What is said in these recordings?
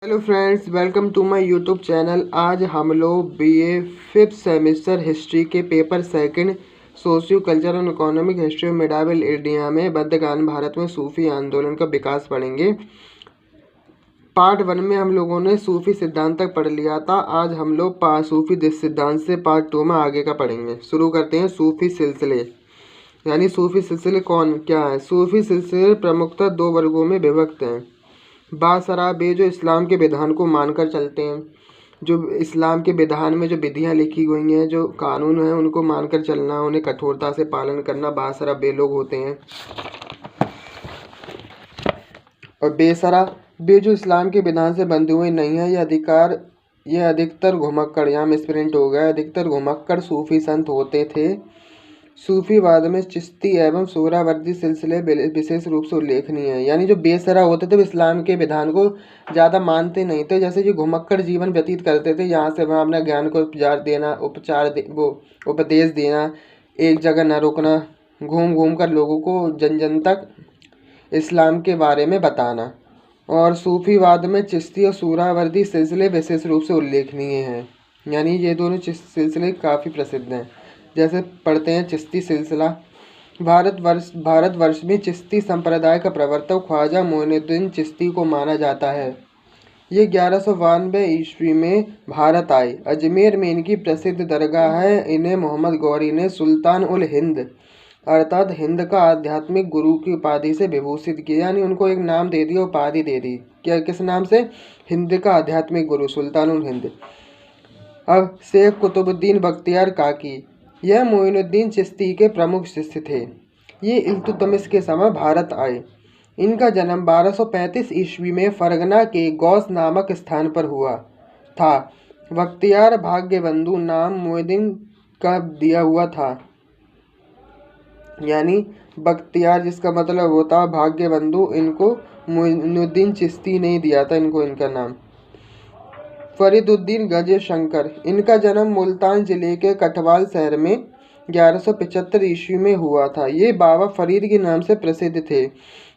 Hello friends, welcome to my YouTube channel. आज हम लोग बीए फिफ्थ सेमेस्टर हिस्ट्री के paper second socio culture and economic history of medieval India में मध्यकालीन भारत में सूफी आंदोलन का विकास पढ़ेंगे। पार्ट 1 में हम लोगों ने सूफी सिद्धांत तक पढ़ लिया था। आज हम लोग सूफी सिद्धांत से पार्ट 2 में आगे का पढ़ेंगे। शुरू करते हैं। सूफी सिलसिले यानी सूफी सिलसिले कौन क्या है। सूफी सिलसिले प्रमुखतः दो वर्गों में विभक्त हैं। बाशराबे जो इस्लाम के विधान को मानकर चलते हैं, जो इस्लाम के विधान में जो विधियां लिखी गई हैं, जो कानून हैं, उनको मानकर चलना, उन्हें कठोरता से पालन करना, बाशराबे लोग होते हैं। और बेशराबे जो इस्लाम के विधान से बंधे हुए नहीं है, ये अधिकतर घुमक्कड़, यहाँ मिसप्रिंट हो गया, अधिकतर घुमक्कड़ सूफी संत होते थे। सूफीवाद में चिश्ती एवं सोहरावर्दी सिलसिले विशेष रूप से उल्लेखनीय है। यानी जो बेसरा होते थे वो इस्लाम के विधान को ज़्यादा मानते नहीं थे। जैसे जो घुमक्कड़ जीवन व्यतीत करते थे, यहाँ से वहाँ अपने ज्ञान को उपदेश देना, एक जगह न रुकना, घूम घूम कर लोगों को जन जन तक इस्लाम के बारे में बताना। और सूफीवाद में चिश्ती और सोहरावर्दी सिलसिले विशेष रूप से उल्लेखनीय हैं। यानी ये दोनों सिलसिले काफ़ी प्रसिद्ध हैं। जैसे पढ़ते हैं चिश्ती सिलसिला। भारतवर्ष में चिश्ती संप्रदाय का प्रवर्तक ख्वाजा मोइनुद्दीन चिश्ती को माना जाता है। ये 1192 ईस्वी में भारत आए। अजमेर में इनकी प्रसिद्ध दरगाह है। इन्हें मोहम्मद गौरी ने सुल्तान उल हिंद अर्थात हिंद का आध्यात्मिक गुरु की उपाधि से विभूषित किया। यानी उनको एक नाम दे दिया, उपाधि दे दी। क्या, किस नाम से? हिंद का आध्यात्मिक गुरु, सुल्तान उल हिंद। अब शेख कुतुबुद्दीन बख्तियार काकी, यह मोइनुद्दीन चिश्ती के प्रमुख शिष्य थे। ये इल्तुतमिश के समय भारत आए। इनका जन्म 1235 ईस्वी में फरगना के गौस नामक स्थान पर हुआ था। बख्तियार भाग्यबंधु नाम मोइनुद्दीन का दिया हुआ था। यानी बख्तियार जिसका मतलब होता भाग्यबंधु, इनको मोइनुद्दीन चिश्ती नहीं दिया था इनको इनका नाम। फरीदुद्दीन गंज शंकर, इनका जन्म मुल्तान जिले के कठवाल शहर में 1175 ईस्वी में हुआ था। ये बाबा फरीद के नाम से प्रसिद्ध थे।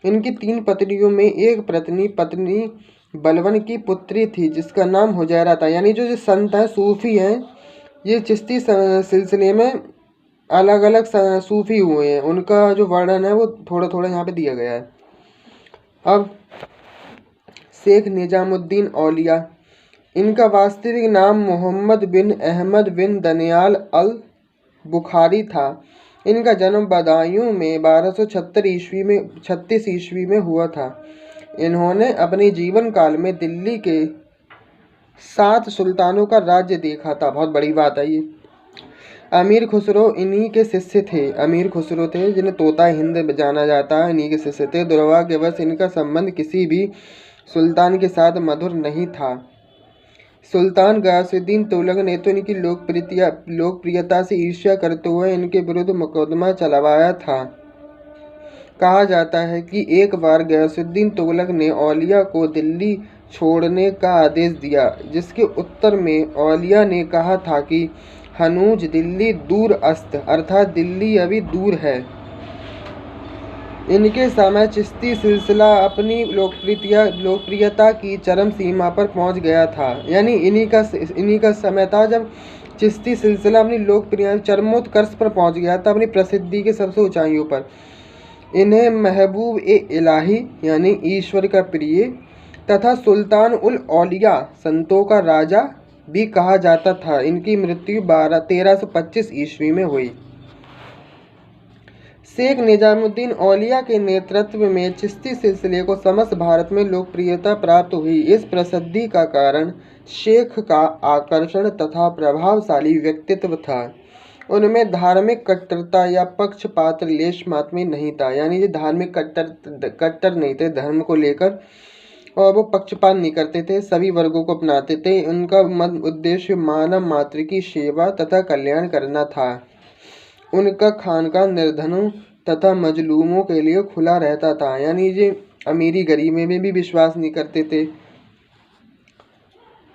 इनकी 3 पत्नियों में एक पत्नी बलवन की पुत्री थी जिसका नाम हुजैरा था। यानी जो संत हैं, सूफी हैं, ये चिश्ती सिलसिले में अलग अलग सूफी हुए हैं। उनका जो वर्णन है वो थोड़ा थोड़ा यहाँ पे दिया गया है। अब शेख निजामुद्दीन औलिया, इनका वास्तविक नाम मोहम्मद बिन अहमद बिन दनियाल अल बुखारी था। इनका जन्म बदायूं में 1236 ईस्वी में हुआ था। इन्होंने अपने जीवन काल में दिल्ली के 7 सुल्तानों का राज्य देखा था। बहुत बड़ी बात है ये। अमीर खुसरो इन्हीं के शिष्य थे। अमीर खुसरो थे जिन्हें तोता हिंद जाना जाता है, इन्हीं के शिष्य थे। दुर्भाग्यवश इनका संबंध किसी भी सुल्तान के साथ मधुर नहीं था। सुल्तान गयासुद्दीन तुगलक ने तो इनकी लोकप्रियता से ईर्ष्या करते हुए इनके विरुद्ध मुकदमा चलवाया था। कहा जाता है कि एक बार गयासुद्दीन तुगलक ने औलिया को दिल्ली छोड़ने का आदेश दिया, जिसके उत्तर में औलिया ने कहा था कि हनूज दिल्ली दूर अस्त, अर्थात दिल्ली अभी दूर है। इनके समय चिश्ती सिलसिला अपनी लोकप्रियता की चरम सीमा पर पहुंच गया था। यानी इन्हीं का समय था जब चिश्ती सिलसिला अपनी लोकप्रिय चरमोत्कर्ष पर पहुंच गया था, अपनी प्रसिद्धि के सबसे ऊंचाइयों पर। इन्हें महबूब ए इलाही यानी ईश्वर का प्रिय तथा सुल्तान उल औलिया संतों का राजा भी कहा जाता था। इनकी मृत्यु 1325 ईस्वी में हुई। शेख निजामुद्दीन औलिया के नेतृत्व में चिश्ती सिलसिले को समस्त भारत में लोकप्रियता प्राप्त हुई। इस प्रसिद्धि का कारण शेख का आकर्षण तथा प्रभावशाली व्यक्तित्व था। उनमें धार्मिक कट्टरता या पक्षपात लेश मात्र में नहीं था। यानी ये धार्मिक कट्टर नहीं थे धर्म को लेकर, और वो पक्षपात नहीं करते थे, सभी वर्गों को अपनाते थे। उनका उद्देश्य मानव मात्र की सेवा तथा कल्याण करना था। उनका खानका निर्धनों तथा मजलूमों के लिए खुला रहता था। यानी ये अमीरी गरीबी में भी विश्वास नहीं करते थे।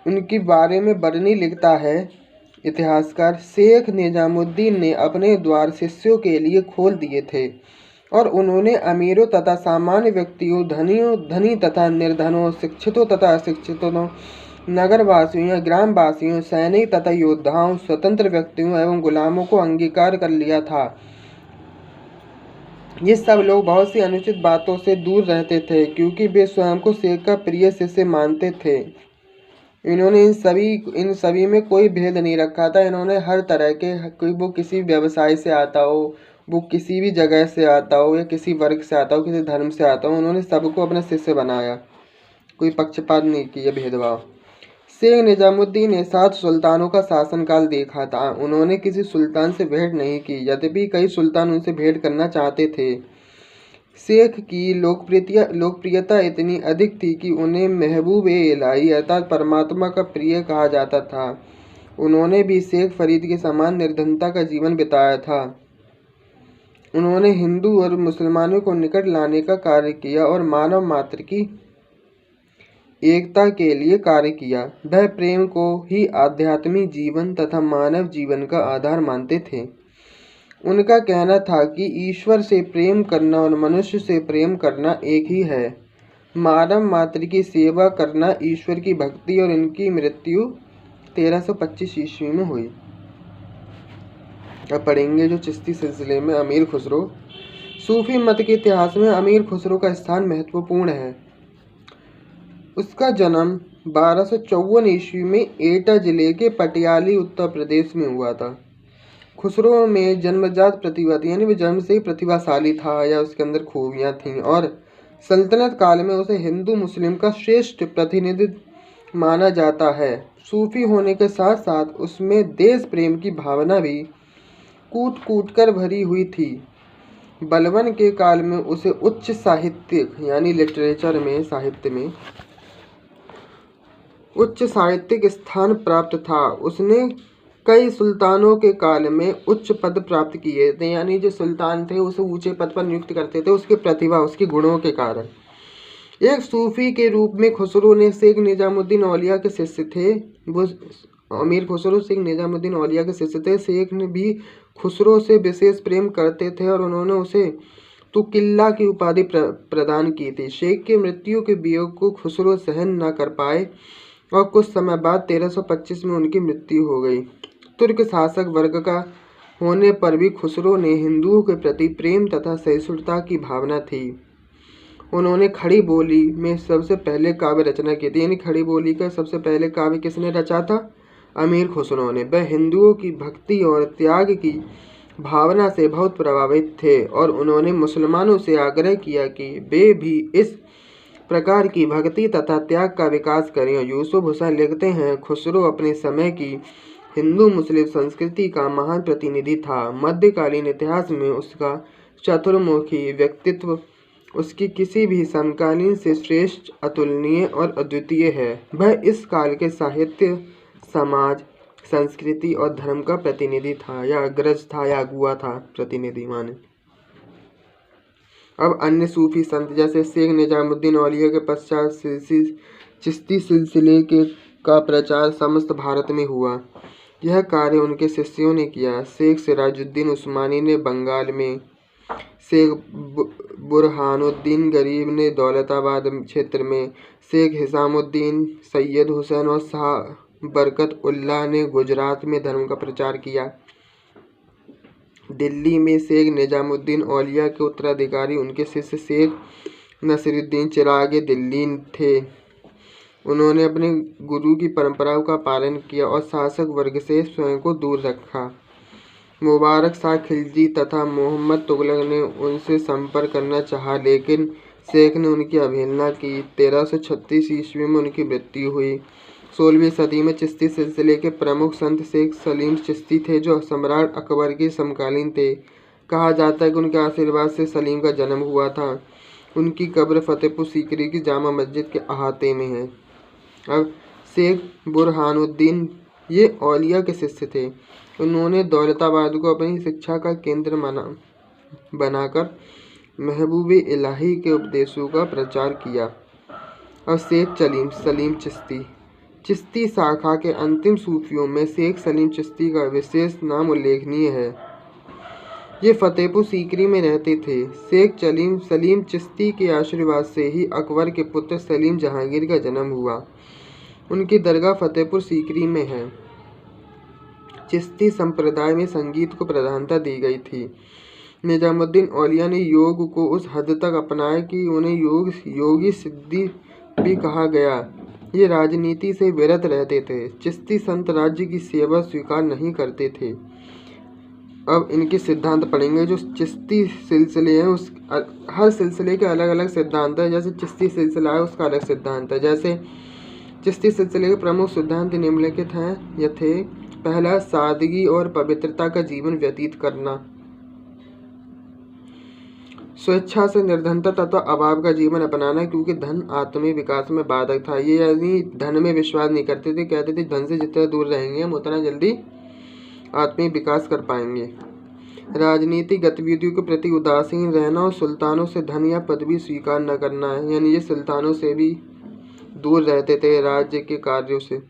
उनके बारे में बरनी लिखता है इतिहासकार, शेख निजामुद्दीन ने अपने द्वार शिष्यों के लिए खोल दिए थे। और उन्होंने अमीरों तथा सामान्य व्यक्तियों, धनी तथा निर्धनों, शिक्षितों तथा अशिक्षितों, नगरवासियों, ग्रामवासियों, सैनिक तथा योद्धाओं, स्वतंत्र व्यक्तियों एवं गुलामों को अंगीकार कर लिया था। ये सब लोग बहुत सी अनुचित बातों से दूर रहते थे क्योंकि वे स्वयं को शेख का प्रिय शिष्य मानते थे। इन्होंने इन सभी में कोई भेद नहीं रखा था। इन्होंने हर तरह के, कोई वो किसी व्यवसाय से आता हो, वो किसी भी जगह से आता हो, या किसी वर्ग से आता हो, किसी धर्म से आता हो, उन्होंने सबको अपना शिष्य बनाया। कोई पक्षपात नहीं किया, भेदभाव। शेख निजामुद्दीन ने 7 सुल्तानों का शासनकाल देखा था। उन्होंने किसी सुल्तान से भेंट नहीं की, यद्यपि कई सुल्तान उनसे भेंट करना चाहते थे। शेख की लोकप्रियता इतनी अधिक थी कि उन्हें महबूब ए इलाही अर्थात परमात्मा का प्रिय कहा जाता था। उन्होंने भी शेख फरीद के समान निर्धनता का जीवन बिताया था। उन्होंने हिंदू और मुसलमानों को निकट लाने का कार्य किया और मानव मात्र की एकता के लिए कार्य किया। वह प्रेम को ही आध्यात्मिक जीवन तथा मानव जीवन का आधार मानते थे। उनका कहना था कि ईश्वर से प्रेम करना और मनुष्य से प्रेम करना एक ही है। मानव मात्र की सेवा करना ईश्वर की भक्ति, और इनकी मृत्यु 1325 ईस्वी में हुई। अब पढ़ेंगे जो चिश्ती सिलसिले में अमीर खुसरो। सूफी मत के इतिहास में अमीर खुसरो का स्थान महत्वपूर्ण है। उसका जन्म 1254 ईस्वी में एटा जिले के पटियाली उत्तर प्रदेश में हुआ था। खुसरो में जन्मजात प्रतिभा थी, यानी वह जन्म से ही प्रतिभाशाली था या उसके अंदर खूबियाँ थीं, और सल्तनत काल में उसे हिंदू मुस्लिम का श्रेष्ठ प्रतिनिधि माना जाता है। सूफी होने के साथ साथ उसमें देश प्रेम की भावना भी कूट कूट कर भरी हुई थी। बलबन के काल में उसे उच्च साहित्यिक यानी लिटरेचर में, साहित्य में उच्च साहित्यिक स्थान प्राप्त था। उसने कई सुल्तानों के काल में उच्च पद प्राप्त किए थे, यानी जो सुल्तान थे उसे ऊंचे पद पर नियुक्त करते थे उसकी प्रतिभा, उसके गुणों के कारण। एक सूफी के रूप में खुसरो ने शेख निजामुद्दीन औलिया के शिष्य थे। वो अमीर खुसरो शेख निजामुद्दीन औलिया के शिष्य थे। शेख ने भी खुसरो से विशेष प्रेम करते थे और उन्होंने उसे तुकिल्ला की उपाधि प्रदान की थी। शेख की मृत्यु के वियोग को खुसरो सहन न कर पाए और कुछ समय बाद 1325 में उनकी मृत्यु हो गई। तुर्क शासक वर्ग का होने पर भी खुसरो ने हिंदुओं के प्रति प्रेम तथा सहिष्णुता की भावना थी। उन्होंने खड़ी बोली में सबसे पहले काव्य रचना की थी, यानी खड़ी बोली का सबसे पहले काव्य किसने रचा था? अमीर खुसरो ने। वह हिंदुओं की भक्ति और त्याग की भावना से बहुत प्रभावित थे और उन्होंने मुसलमानों से आग्रह किया कि वे भी इस प्रकार की भक्ति तथा त्याग का विकास करें। यूसुफ हुसैन लिखते हैं, खुसरो अपने समय की हिंदू मुस्लिम संस्कृति का महान प्रतिनिधि था। मध्यकालीन इतिहास में उसका चतुर्मुखी व्यक्तित्व उसकी किसी भी समकालीन से श्रेष्ठ, अतुलनीय और अद्वितीय है। वह इस काल के साहित्य, समाज, संस्कृति और धर्म का प्रतिनिधि था, या अग्रज था, या अगुआ था, प्रतिनिधि माने। अब अन्य सूफी संत जैसे शेख निजामुद्दीन औलिया के पश्चात चिश्ती सिलसिले का प्रचार समस्त भारत में हुआ। यह कार्य उनके शिष्यों ने किया। शेख सिराजुद्दीन उस्मानी ने बंगाल में, शेख बुरहानुद्दीन गरीब ने दौलताबाद क्षेत्र में, शेख हिसामुद्दीन, सैयद हुसैन और शाह बरकत उल्लाह ने गुजरात में धर्म का प्रचार किया। दिल्ली में शेख निजामुद्दीन औलिया के उत्तराधिकारी उनके शिष्य शेख नसीरुद्दीन चिरागे दिल्ली थे। उन्होंने अपने गुरु की परंपराओं का पालन किया और शासक वर्ग से स्वयं को दूर रखा। मुबारक शाह खिलजी तथा मोहम्मद तुगलक ने उनसे संपर्क करना चाहा, लेकिन शेख ने उनकी अवहेलना की। 1336 ईस्वी में उनकी मृत्यु हुई। 16वीं सदी में चिश्ती सिलसिले के प्रमुख संत शेख सलीम चिश्ती थे, जो सम्राट अकबर के समकालीन थे। कहा जाता है कि उनके आशीर्वाद से सलीम का जन्म हुआ था। उनकी कब्र फतेहपुर सीकरी की जामा मस्जिद के अहाते में है। अब शेख बुरहानुद्दीन ये औलिया के शिष्य थे। उन्होंने दौलताबाद को अपनी शिक्षा का केंद्र बनाकर महबूब इलाही के उपदेशों का प्रचार किया। और शेख सलीम चिश्ती शाखा के अंतिम सूफियों में शेख सलीम चिश्ती का विशेष नाम उल्लेखनीय है। ये फतेहपुर सीकरी में रहते थे। शेख सलीम चिश्ती के आशीर्वाद से ही अकबर के पुत्र सलीम जहांगीर का जन्म हुआ। उनकी दरगाह फतेहपुर सीकरी में है। चिश्ती संप्रदाय में संगीत को प्रधानता दी गई थी। निजामुद्दीन औलिया ने योग को उस हद तक अपनाया कि उन्हें योगी सिद्धि भी कहा गया। ये राजनीति से विरत रहते थे। चिश्ती संत राज्य की सेवा स्वीकार नहीं करते थे। अब इनके सिद्धांत पढ़ेंगे। जो चिश्ती सिलसिले हैं उस हर सिलसिले के अलग अलग सिद्धांत है। जैसे चिश्ती सिलसिला है उसका अलग सिद्धांत है। जैसे चिश्ती सिलसिले के प्रमुख सिद्धांत निम्नलिखित हैं। यह थे: पहला, सादगी और पवित्रता का जीवन व्यतीत करना। स्वेच्छा से निर्धनता तथा अभाव का जीवन अपनाना, क्योंकि धन आत्मीय विकास में बाधक था। ये यानी धन में विश्वास नहीं करते थे। कहते थे धन से जितना दूर रहेंगे हम उतना जल्दी आत्मीय विकास कर पाएंगे। राजनीतिक गतिविधियों के प्रति उदासीन रहना और सुल्तानों से धन या पदवी स्वीकार न करना है। यानी ये सुल्तानों से भी दूर रहते थे, राज्य के कार्यों से।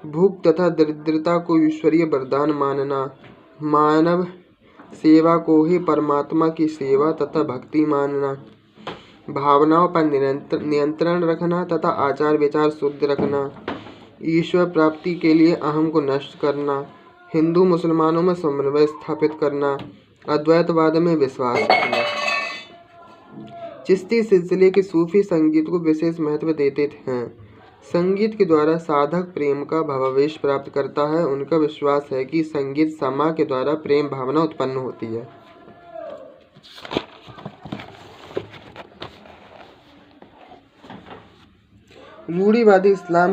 भूख तथा दरिद्रता को ईश्वरीय वरदान मानना। मानव सेवा को ही परमात्मा की सेवा तथा भक्ति मानना। भावनाओं पर नियंत्रण रखना तथा आचार विचार शुद्ध रखना। ईश्वर प्राप्ति के लिए अहम को नष्ट करना। हिंदू मुसलमानों में समन्वय स्थापित करना। अद्वैतवाद में विश्वास रखना। चिश्ती सिलसिले के सूफी संगीत को विशेष महत्व देते हैं। संगीत के द्वारा साधक प्रेम का भावावेश प्राप्त करता है। उनका विश्वास है कि संगीत समा के द्वारा प्रेम भावना उत्पन्न होती है। रूढ़िवादी इस्लाम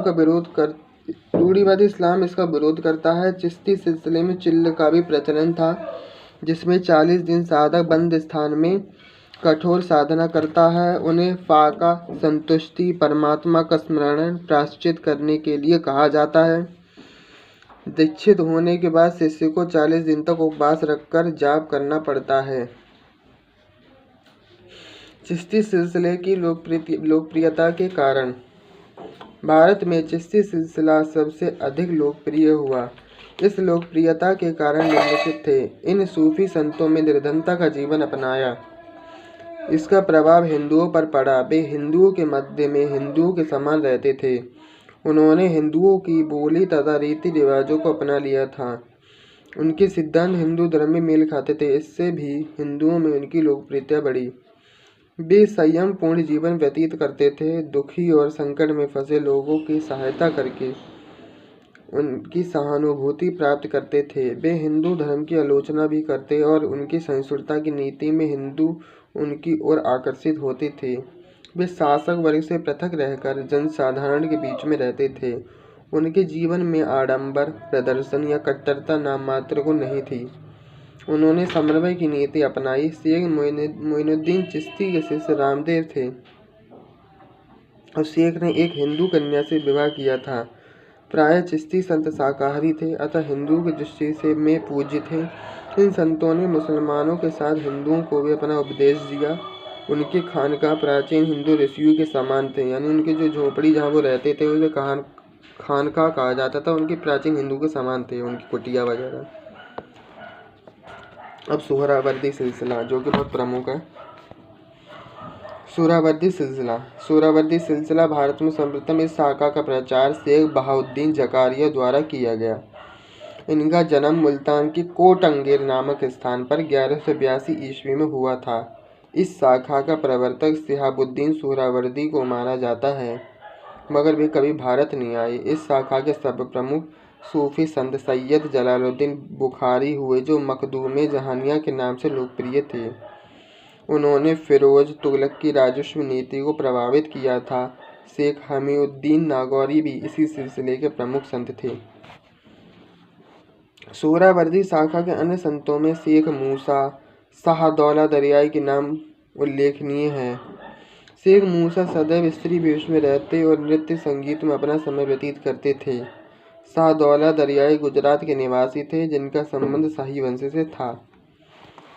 इसका विरोध करता है। चिश्ती सिलसिले में चिल्ल का भी प्रचलन था, जिसमें 40 दिन साधक बंद स्थान में कठोर साधना करता है। उन्हें फाका, संतुष्टि, परमात्मा का स्मरण, प्रायश्चित करने के लिए कहा जाता है। दीक्षित होने के बाद शिष्य को 40 दिन तक उपवास रखकर जाप करना पड़ता है। चिश्ती सिलसिले की लोकप्रियता के कारण भारत में चिश्ती सिलसिला सबसे अधिक लोकप्रिय हुआ। इस लोकप्रियता के कारण निम्नलिखित थे: इन सूफी संतों में निर्धनता का जीवन अपनाया। इसका प्रभाव हिंदुओं पर पड़ा। वे हिंदुओं के मध्य में हिंदुओं के समान रहते थे। उन्होंने हिंदुओं की बोली तथा रीति रिवाजों को अपना लिया था। उनके सिद्धांत हिंदू धर्म में मेल खाते थे। इससे भी हिंदुओं में उनकी लोकप्रियता बढ़ी। वे संयम पूर्ण जीवन व्यतीत करते थे। दुखी और संकट में फंसे लोगों की सहायता करके उनकी सहानुभूति प्राप्त करते थे। वे हिंदू धर्म की आलोचना भी करते और उनकी सहिष्णुता की नीति में हिंदू उनकी ओर आकर्षित होते थे। वे शासक वर्ग से पृथक रहकर जनसाधारण के बीच में रहते थे। उनके जीवन में आडंबर, प्रदर्शन या कट्टरता नाम मात्र को नहीं थी। उन्होंने समन्वय की नीति अपनाई। शेख मोइनुद्दीन चिश्ती के शिष्य रामदेव थे और शेख ने एक हिंदू कन्या से विवाह किया था। प्राय चिश्ती संत शाकाहारी थे, अतः हिंदू की दृष्टि से में पूज्य थे। इन संतों ने मुसलमानों के साथ हिंदुओं को भी अपना उपदेश दिया। उनके खानका प्राचीन हिंदू ऋषियों के समान थे। यानी उनके जो झोपड़ी जहाँ वो रहते थे उसे खानका कहा जाता था। उनके प्राचीन हिंदू के समान थे उनकी कुटिया वगैरह। अब सोहरावर्दी सिलसिला, जो कि बहुत प्रमुख है। सोहरावर्दी सिलसिला भारत में सर्वप्रथम इस शाखा का प्रचार शेख बहाउद्दीन जकारिया द्वारा किया गया। इनका जन्म मुल्तान की कोटंगेर नामक स्थान पर 1182 ईस्वी में हुआ था। इस शाखा का प्रवर्तक शिहाबुद्दीन सोहरावर्दी को माना जाता है, मगर वे कभी भारत नहीं आए। इस शाखा के सर्वप्रमुख सूफी संत सैयद जलालुद्दीन बुखारी हुए, जो मखदूम जहानिया के नाम से लोकप्रिय थे। उन्होंने फिरोज तुगलक की राजस्व नीति को प्रभावित किया था। शेख हमीउद्दीन नागौरी भी इसी सिलसिले के प्रमुख संत थे। सोहरावर्दी शाखा के अन्य संतों में शेख मूसा, शाह दौला दरियाई के नाम उल्लेखनीय हैं। शेख मूसा सदैव स्त्री वेश में रहते और नृत्य संगीत में अपना समय व्यतीत करते थे। शाह दौला दरियाई गुजरात के निवासी थे, जिनका संबंध शाही वंश से था।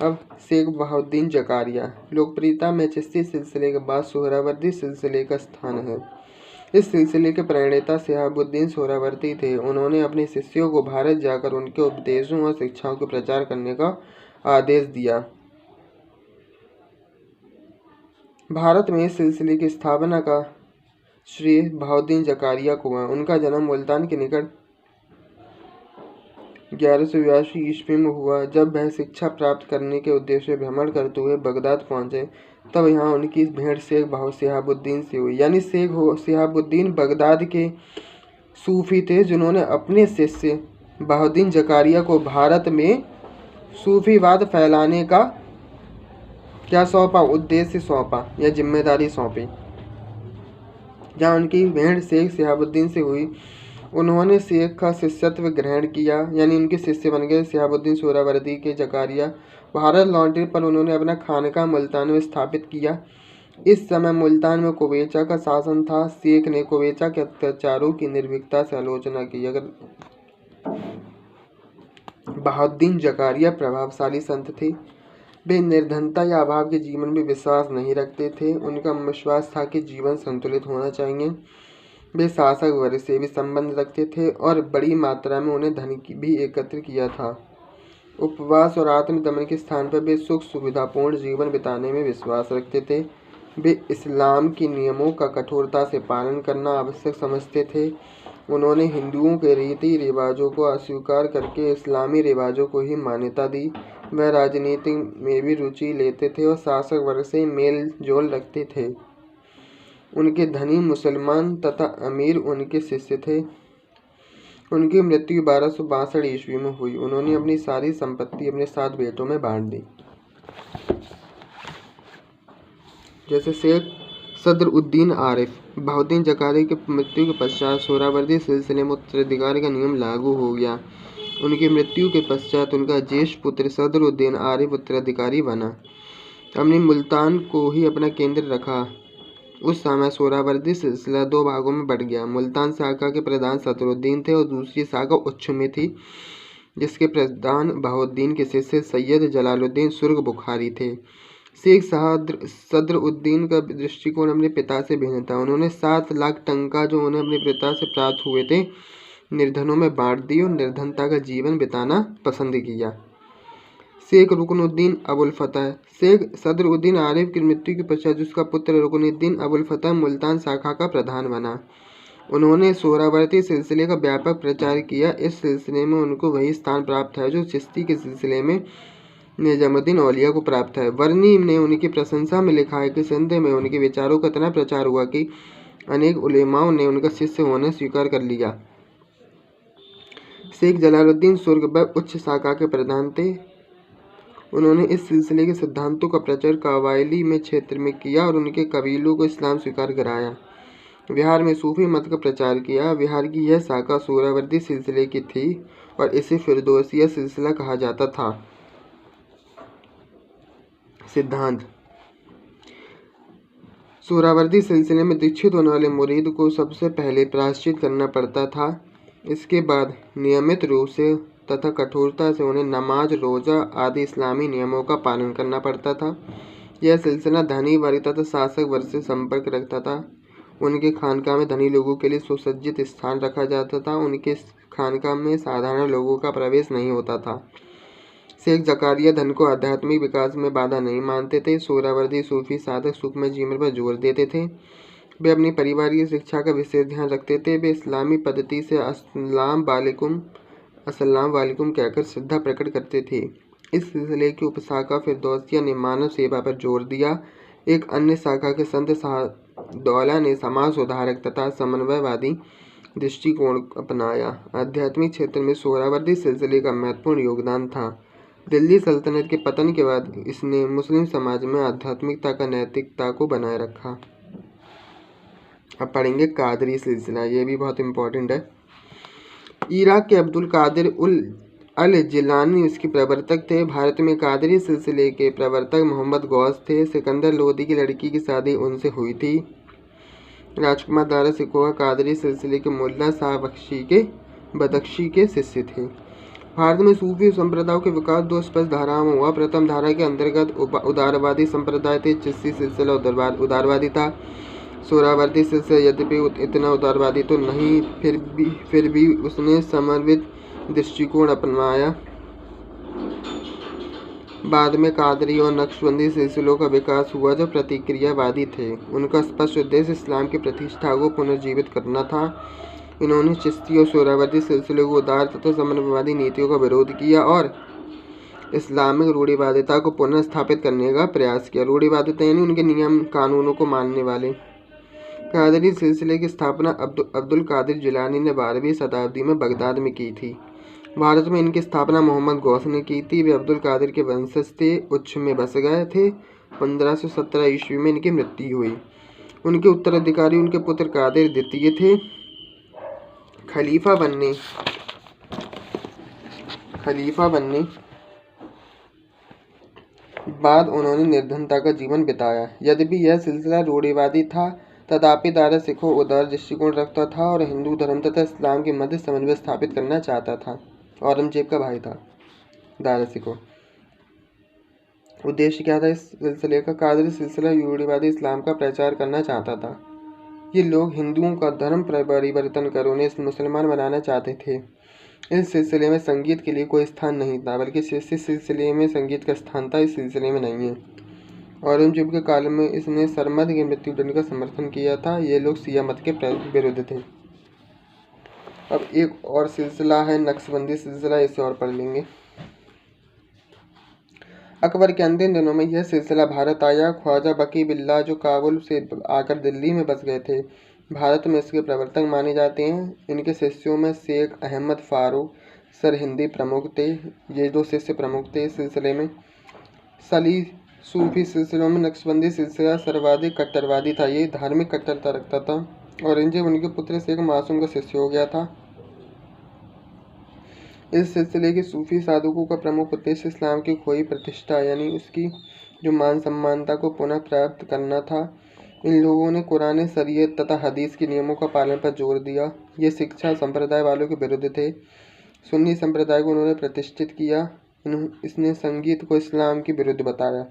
अब शेख बहाउद्दीन जकारिया। लोकप्रियता में चिश्ती सिलसिले के बाद सोहरावर्दी सिलसिले का स्थान है। इस सिलसिले के प्रणेता शिहाबुद्दीन सोहरावर्दी थे। उन्होंने अपने शिष्यों को भारत जाकर उनके उपदेशों और शिक्षाओं का प्रचार करने का आदेश दिया। भारत में इस सिलसिले की स्थापना का श्रेय बहाउद्दीन जकारिया को हुआ। उनका जन्म मुल्तान के निकट 1182 ईस्वी में हुआ। जब वह शिक्षा प्राप्त करने के उद्देश्य से भ्रमण करते हुए बगदाद पहुंचे, तब यहाँ उनकी भेंट शेख शिहाबुद्दीन से हुई। यानी शेख शिहाबुद्दीन बगदाद के सूफी थे, जिन्होंने अपने शिष्य बहाउद्दीन जकारिया को भारत में सूफीवाद फैलाने का क्या सौंपा, उद्देश्य सौंपा या जिम्मेदारी सौंपी। जहाँ उनकी भेंट शेख शिहाबुद्दीन से हुई, उन्होंने शेख का शिष्यत्व ग्रहण किया, यानी उनके शिष्य बन गए शिहाबुद्दीन सोहरावर्दी के जकारिया। भारत लौटने पर उन्होंने अपना खानका मुल्तान में स्थापित किया। इस समय मुल्तान में कुवैचा का शासन था। शेख ने कुवैचा के अत्याचारों की निर्भीकता से आलोचना की। अगर बहाउद्दीन जकारिया प्रभावशाली संत थे, वे निर्धनता या अभाव के जीवन में विश्वास नहीं रखते थे। उनका विश्वास था कि जीवन संतुलित होना चाहिए। वे शासक वर्ग से भी संबंध रखते थे और बड़ी मात्रा में उन्हें धन की भी एकत्र किया था। उपवास और आत्मदमन के स्थान पर वे सुख सुविधापूर्ण जीवन बिताने में विश्वास रखते थे। वे इस्लाम के नियमों का कठोरता से पालन करना आवश्यक समझते थे। उन्होंने हिंदुओं के रीति रिवाजों को अस्वीकार करके इस्लामी रिवाजों को ही मान्यता दी। वह राजनीति में भी रुचि लेते थे और शासक वर्ग से मेल जोल रखते थे। उनके धनी मुसलमान तथा अमीर उनके शिष्य थे। उनकी मृत्यु 1262 ईस्वी में हुई। उन्होंने अपनी सारी संपत्ति अपने 7 बेटों में बांट दी। जैसे शेख सदरुद्दीन आरिफ। बहाउद्दीन जकारिया की मृत्यु के पश्चात सोहरावर्दी सिलसिले में उत्तराधिकार का नियम लागू हो गया। उनकी मृत्यु के पश्चात उनका ज्येष्ठ पुत्र सदरुद्दीन आरिफ उत्तराधिकारी बना। अपने मुल्तान को ही अपना केंद्र रखा। उस समय सोहरावर्दी सिलसिला 2 भागों में बट गया। मुल्तान शाखा के प्रधान सदरुद्दीन थे और दूसरी शाखा उच्च में थी, जिसके प्रधान बहाउद्दीन के शिष्य सैयद जलालुद्दीन सुर्ग बुखारी थे। शेख सदरुद्दीन का दृष्टिकोण अपने पिता से भिन्न था। उन्होंने 7 लाख टंका जो उन्हें अपने पिता से प्राप्त हुए थे, निर्धनों में बांट दी और निर्धनता का जीवन बिताना पसंद किया। शेख रुकनुद्दीन अबुल फतह। शेख सदरुद्दीन आरिफ की मृत्यु के पश्चात उसका पुत्र रुकनुद्दीन अबुल फतह मुल्तान शाखा का प्रधान बना। उन्होंने सोहरावर्दी सिलसिले का व्यापक प्रचार किया। इस सिलसिले में उनको वही स्थान प्राप्त है जो चिश्ती के सिलसिले में निजामुद्दीन औलिया को प्राप्त है। वर्नी ने उनकी प्रशंसा में लिखा है कि सिंध में उनके विचारों का इतना प्रचार हुआ कि अनेक उलेमाओं ने उनका शिष्य होने स्वीकार कर लिया। शेख जलालुद्दीन सुर्ग उच्च शाखा के प्रधान थे। उन्होंने इस सिलसिले के सिद्धांतों का प्रचार कबायली में क्षेत्र में किया और उनके कबीलों को इस्लाम स्वीकार कराया। बिहार में सूफी मत का प्रचार किया। बिहार की यह शाखा सोहरावर्दी सिलसिले की थी और इसे फिरदौसिया सिलसिला कहा जाता था। सिद्धांत। सोहरावर्दी सिलसिले में दीक्षित होने वाले मुरीद को सबसे पहले प्रायश्चित करना पड़ता था। इसके बाद नियमित रूप से तथा कठोरता से उन्हें नमाज, रोज़ा आदि इस्लामी नियमों का पालन करना पड़ता था। यह सिलसिला धनी वर्ग तथा शासक वर्ग से संपर्क रखता था। उनके खानका में धनी लोगों के लिए सुसज्जित स्थान रखा जाता था। उनके खानका में साधारण लोगों का प्रवेश नहीं होता था। शेख जकारिया धन को आध्यात्मिक विकास में बाधा नहीं मानते थे। सोहरावर्दी सूफी साधक सुखमय जीवन पर जोर देते थे। वे अपनी परिवार की शिक्षा का विशेष ध्यान रखते थे। वे इस्लामी पद्धति से अस्सलाम वालेकुम कहकर श्रद्धा प्रकट करते थे। इस सिलसिले की उपशाखा फिरदौसिया ने मानव सेवा पर जोर दिया। एक अन्य शाखा के संत शाहदौला ने समाज सुधारक तथा समन्वयवादी दृष्टिकोण अपनाया। आध्यात्मिक क्षेत्र में सोहरावर्दी सिलसिले का महत्वपूर्ण योगदान था। दिल्ली सल्तनत के पतन के बाद इसने मुस्लिम समाज में आध्यात्मिकता का नैतिकता को बनाए रखा। अब पढ़ेंगे कादरी सिलसिला, ये भी बहुत इम्पोर्टेंट है। इराक के अब्दुल कादिर अल जिलानी इसके प्रवर्तक थे। भारत में कादरी सिलसिले के प्रवर्तक मोहम्मद गौस थे। सिकंदर लोदी की लड़की की शादी उनसे हुई थी। राजकुमार दारा सिकोहा कादरी सिलसिले के मुल्ला साहब बदख्शी के शिष्य थे। भारत में सूफी संप्रदायों के विकास 2 स्पष्ट धाराओं में हुआ। प्रथम धारा के अंतर्गत उदारवादी संप्रदाय थे। चिश्ती सिलसिला उदारवादी था। सोहरावर्दी सिलसिला यद्यपि इतना उदारवादी तो नहीं, फिर भी उसने समन्वित दृष्टिकोण अपनाया। बाद में कादरी और नक्शबंदी सिलसिलों का विकास हुआ जो प्रतिक्रियावादी थे। उनका स्पष्ट उद्देश्य इस्लाम की प्रतिष्ठा को पुनर्जीवित करना था। इन्होंने चिश्ती और सोहरावर्दी सिलसिले को उदार तथा समन्वयवादी नीतियों का विरोध किया और इस्लामिक रूढ़िवादिता को पुनः स्थापित करने का प्रयास किया। रूढ़िवादिता यानी उनके नियम कानूनों को मानने वाले। कादरी सिलसिले की स्थापना अब्दुल कादिर जिलानी ने 12वीं शताब्दी में बगदाद में की थी। भारत में इनकी स्थापना मोहम्मद गौस ने की थी। वे अब्दुल कादिर के वंशज थे। उच्च में बस गए थे। 1517 ईस्वी में इनकी मृत्यु हुई। उनके उत्तराधिकारी उनके पुत्र कादिर द्वितीय थे। खलीफा बनने बाद उन्होंने निर्धनता का जीवन बिताया। यद्यपि यह सिलसिला रूढ़िवादी था, तथापि दारा सिखो उदार दृष्टिकोण रखता था और हिंदू धर्म तथा इस्लाम के मध्य समन्वय स्थापित करना चाहता था। औरंगजेब का भाई था दारा सिखो। उद्देश्य क्या था इस सिलसिले का? कादरी सिलसिला रूढ़िवादी इस्लाम का प्रचार करना चाहता था। ये लोग हिंदुओं का धर्म परिवर्तन कर उन्हें मुसलमान बनाना चाहते थे। इस सिलसिले में संगीत के लिए कोई स्थान नहीं था, बल्कि इस सिलसिले में संगीत का स्थान था, इस सिलसिले में नहीं है। औरंगजेब के काल में इसने सरमद के मृत्युदंड का समर्थन किया था। ये लोग शिया मत के विरुद्ध थे। अब एक और सिलसिला है नक्शबंदी सिलसिला, इसे और पढ़ लेंगे। अकबर के अंतिम दिनों में यह सिलसिला भारत आया। ख्वाजा बकी बिल्ला जो काबुल से आकर दिल्ली में बस गए थे, भारत में इसके प्रवर्तक माने जाते हैं। इनके शिष्यों में शेख अहमद फारूक सरहिंदी प्रमुख थे। ये 2 शिष्य प्रमुख थे इस सिलसिले में। सली सूफी सिलसिलों में नक्शबंदी सिलसिला सर्वाधिक कट्टरवादी था। ये धार्मिक कट्टरता रखता था। औरंगजेब उनके पुत्र शेख मासूम का शिष्य हो गया था। इस सिलसिले के सूफी साधकों का प्रमुख उद्देश्य इस्लाम की खोई प्रतिष्ठा यानी उसकी जो मान सम्मानता को पुनः प्राप्त करना था। इन लोगों ने कुरान शरीयत तथा हदीस के नियमों का पालन पर जोर दिया। ये शिक्षा संप्रदाय वालों के विरुद्ध थे। सुन्नी संप्रदाय को उन्होंने प्रतिष्ठित किया। इसने संगीत को इस्लाम के विरुद्ध बताया।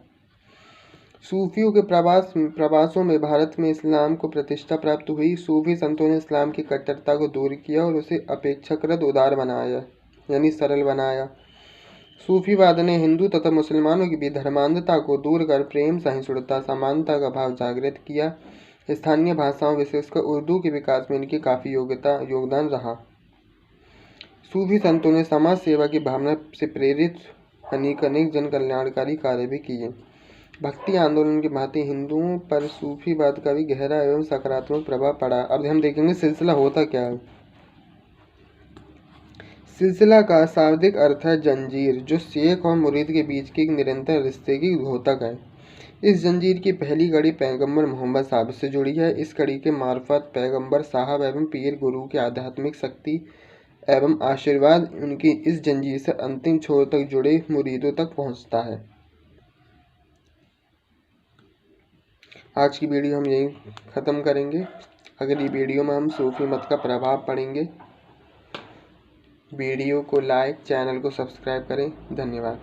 सूफियों के प्रवासों में भारत में इस्लाम को प्रतिष्ठा प्राप्त हुई। सूफी संतों ने इस्लाम की कट्टरता को दूर किया और उसे अपेक्षाकृत उदार बनाया यानी सरल बनाया। सूफीवाद ने हिंदू तथा मुसलमानों की भी धर्मांधता को दूर कर प्रेम, सहिष्णुता, समानता का भाव जागृत किया। स्थानीय भाषाओं विशेषकर उर्दू के विकास में इनकी काफ़ी योगदान रहा। सूफी संतों ने समाज सेवा की भावना से प्रेरित अनेक जन कल्याणकारी कार्य भी किए। भक्ति आंदोलन की भांति हिंदुओं पर सूफीवाद का भी गहरा एवं सकारात्मक प्रभाव पड़ा। अब हम देखेंगे सिलसिला होता क्या है। सिलसिला का शाब्दिक अर्थ है जंजीर, जो शेख और मुरीद के बीच के एक निरंतर रिश्ते की द्योतक है। इस जंजीर की पहली कड़ी पैगंबर मोहम्मद साहब से जुड़ी है। इस कड़ी के मार्फत पैगंबर साहब एवं पीर गुरु की आध्यात्मिक शक्ति एवं आशीर्वाद उनकी इस जंजीर से अंतिम छोर तक जुड़े मुरीदों तक पहुंचता है। आज की वीडियो हम यहीं ख़त्म करेंगे। अगली वीडियो में हम सूफी मत का प्रभाव पढ़ेंगे। वीडियो को लाइक, चैनल को सब्सक्राइब करें। धन्यवाद।